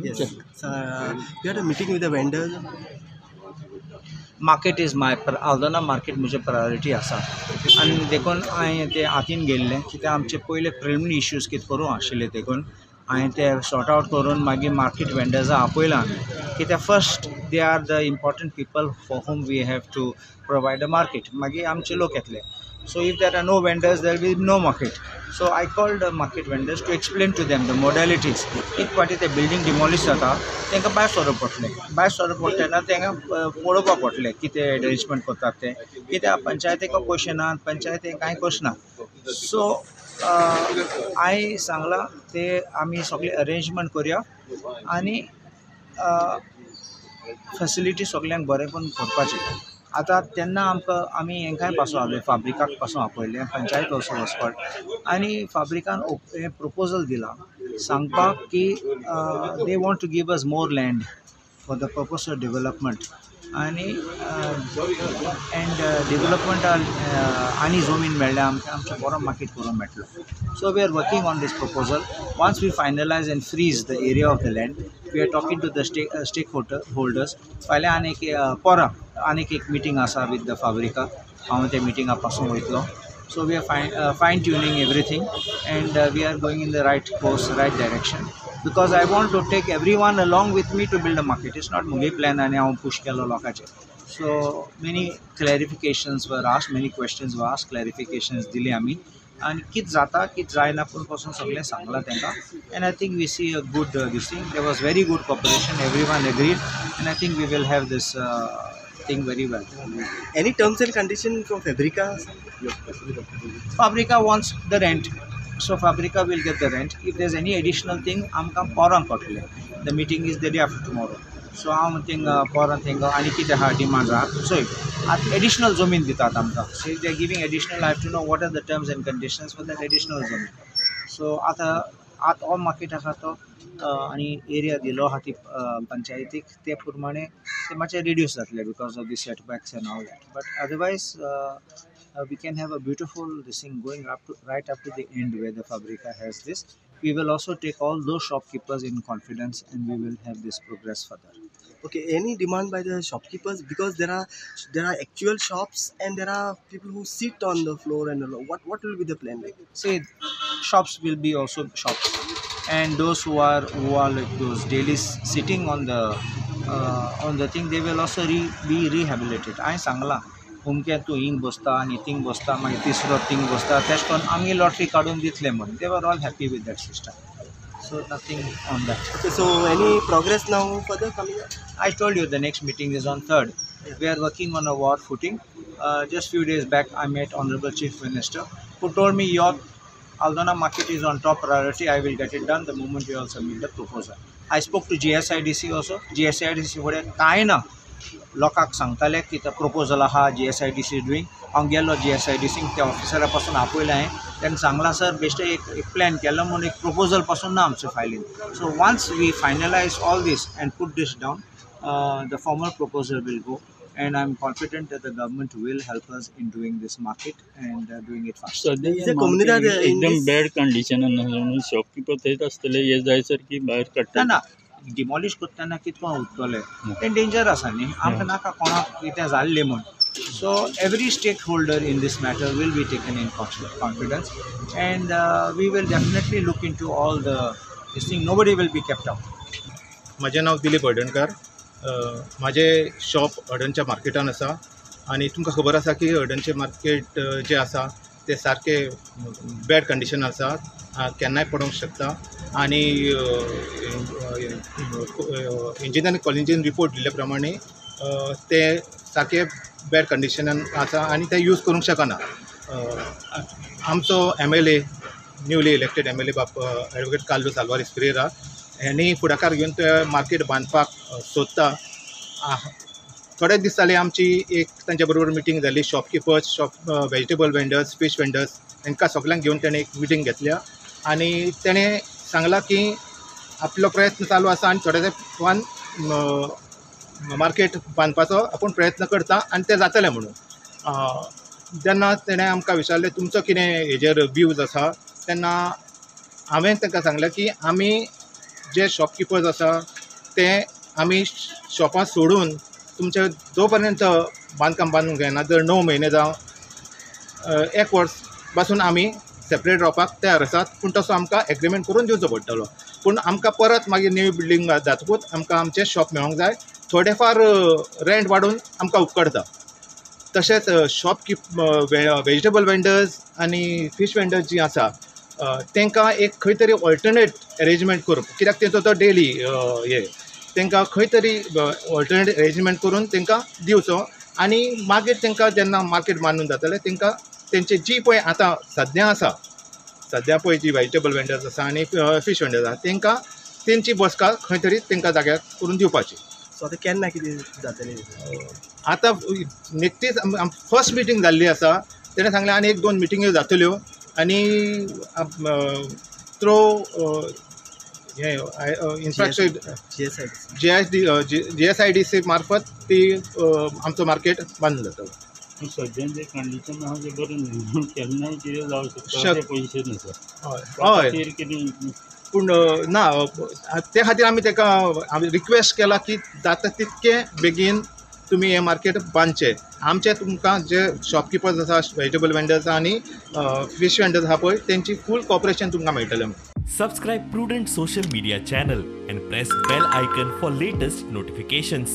Yes. You had a meeting with the vendors. Market is my Aldona market म्हजे priority आसा आनी देखून हांवें ते हातीन गेल्लें कित्याक आमचे पयले प्रिलिमिनरी इश्यूज कितें करूं आशिल्ले देखून हांवें ते सॉर्ट आवट करून मागीर मार्केट वेंडर्सां आपयलां आमी कित्याक first they are the important people for whom we have to provide a market मागीर आमचे लोक येतले so if there are no vendors there will be no market so I called the market vendors to explain to them the modalities एक फावटी ते building demolish जाता तांकां भायर सरप पडटलें भायर सरप पडटना तांकां पळोवपाक पडटलें कितें अरेंजमेंट करतात तें कित्याक पंचायतीक पयशे नात पंचायतीक कांय करना सो हांवें सांगलां ते आमी सगळें अरेंजमेंट करया आनी फॅसिलिटी सगल्यांक बरें करून करपाची आतां तेन्ना आमकां आमी हांकांय पासून आपले फाब्रिकाक पासून आपयलें पंचायत असो वचपाक आनी फाब्रिकान हें प्रपोजल दिलां सांगपाक की they want to give us more land for the purpose of development आनी एंड डेवलपमेंट आनी जमीन मेळ्ळ्या आमकां आमचें बरो मार्केट करूंक मेळटलो so we are working on this proposal once we finalize and freeze the area of the land we are talking to the stakeholders फाल्यां आनीक पोरां आनीक एक मिटींग आसा विथ द फाब्रिका हांव त्या मिटिंगा पासून वयतलो so we are fine tuning everything and we are going in the right course right direction because I want to take everyone along with me to build a market. It's not मुगे plan आणि हांव push केलो लोकांचेर. So many clarifications were asked, many questions were asked, clarifications दिले आमी आनी कितें जाता कितें जायना पूण पासून सगळें सांगलां तांकां and I think we see a good this thing. There was very good cooperation, everyone agreed and I think we will have this thing very well. Any terms and conditions from Fabrica? Fabrica wants the rent. So Fabrica will get the rent. If there's any additional thing, आमकां पोरांक कळटलें. The meeting is the day after tomorrow. So हांव thing पोरां thing आनी कितें आहा demands आहा चोय आतां एडिशनल जमीन दितात आमकां so if they are giving additional I have to know what are the terms and conditions for that additional जमीन सो आतां हो मार्केट आसा तो आनी एरिया दिलो आहा ती पंचायतीक ते प्रमाणे ते मातशें रिड्यूस जातले because of the setbacks end all that but otherwise we can have a beautiful this thing going right up to the end where the Fabrica has this. We will also take all those shopkeepers in confidence and we will have this progress further. Okay, any demand by the shopkeepers because there are actual shops and there are people who sit on the floor and what will be the plan like? See, shops will be also shops and those who are like those daily sitting on the thing they will also be rehabilitated. I सांगला उमके तूं हिंग बसता आनी thing बसता मागीर तिसरो thing बसता तेश कोन्न आमी लॉटरी काडून दितले म्हण they were all happy with that system so nothing on that Okay, so any progress now further coming up? I told you the next meeting is on 3rd. We are working on a war footing. Just few days back I met Honorable Chief Minister who told me your Aldona market is on top priority. I will get it done the moment you all submit the proposal. I spoke to GSIDC also. GSIDC कडे कांय ना लोकांक सांगताले की तो proposal आहा GSIDC doing हांव गेलो GSIDC त्या ऑफिसरा पासून आपयलें हांवें तेणें सांगलां सर बेश्टे एक प्लॅन केलो म्हणून एक प्रपोजल पासून ना आमचें फायलीन so once we finalise all this and put this down the formal proposal will go and I'm confident that the government will help us in doing this market and doing it fast. Is the community एकदम bad कंडिशनान म्हणून shopkeeper थंयच आसतले हे जायसर की भायर काडटा ना डिमॉलिश करतना कितको उरतले तें डेंजर आसा न्ही आमकां नाका कोणाक कितें जाल्लें म्हूण so every stakeholder in this matter will be taken in confidence and we will definitely look into all the this thing nobody will be kept out. म्हजें नांव दिलीप हळदणकार म्हजें शॉप हळदणच्या मार्केटान आसा आनी तुमकां खबर आसा की हळदणचें मार्केट जें आसा तें सारकें बॅड कंडिशन आसा केन्नाय पडूंक शकता आनी इंजिनियरींग कॉलेजीन रिपोर्ट दिल्ले प्रमाणे ते सारके बॅड कंडिशनान आसा आनी ते यूज करूंक शकना. आमचो MLA newly elected MLA advocate Carlos Alvares Pereira हेणी फुडाकार घेवन ते मार्केट बांदपाक सोदता. थोडे दीस जाले आमची एक तांच्या बरोबर मिटींग जाली shopkeepers vegetable vendors fish vendors तांकां सगळ्यांक घेवन तेणें एक मिटींग घेतल्या आनी तेणें सांगलां की आपलो प्रयत्न चालू आसा आनी थोड्या तेंपान मार्केट बांदपाचो आपूण प्रयत्न करता आनी तें जातलें म्हणून. जेन्ना तेणें आमकां विचारलें तुमचो कितें हेजेर व्यूज आसा तेन्ना हांवें तांकां सांगलें की आमी जे शॉपकिपर्स आसा ते आमी शॉपां सोडून तुमचे जो पर्यंत बांदकाम बांदूंक जायना जर 9 म्हयने जावं 1 वर्स पासून आमी सेपरेट रावपाक तयार आसात पूण तसो आमकां एग्रीमेंट करून दिवचो पडटलो पूण आमकां परत मागीर न्यू बिल्डींग जातकूच आमकां आमचें शॉप मेळोंक जाय थोडे फार रेंट वाडोवन आमकां उपकारता तशेंच वेजिटेबल वेंडर्स आनी फीश वेंडर्स जीं आसा तांकां एक खंय तरी ऑल्टरनेट अरेंजमेंट करून कित्याक तेंचो तो डेली हे तांकां खंय तरी ऑल्टरनेट अरेंजमेंट करून तांकां दिवचो आनी मागीर तांकां जेन्ना मार्केट बांदून जातलें तांकां तेंची जी पळय आतां सद्या पळय जी वेजिटेबल वेंडर्स आसा आनी फीश वेंडर्स आसा तांकां तेंची बसका खंय तरी तांकां जाग्यार करून दिवपाची सो आतां केन्ना कितें जातलें आतां निकतीच फर्स्ट मिटींग जाल्ली आसा तेणें सांगलें आनी 1-2 मिटिंग्यो जातल्यो आनी थ्रो हे इन्फ्रास्ट्रक्चर GSIDC मार्फत ती आमचो मार्केट बांदून जातलो सद्या जे कंडिशन आहा ते बरें न्हू केन्नाय कितें जावं शकता ते पयशे नसा हय कितें पूण ना ते खातीर आमी ताका रिक्वेस्ट केला की जाता तितके बेगीन तुमी हें मार्केट बांदचें आमचे तुमकां जे शॉपकिपर्स आसा वेजिटेबल वेंडर्स आनी फीश वेंडर्स आहा पळय तेंची फूल कॉपरेशन तुमकां मेळटलें Subscribe Prudent social media channel and press bell icon for latest notifications.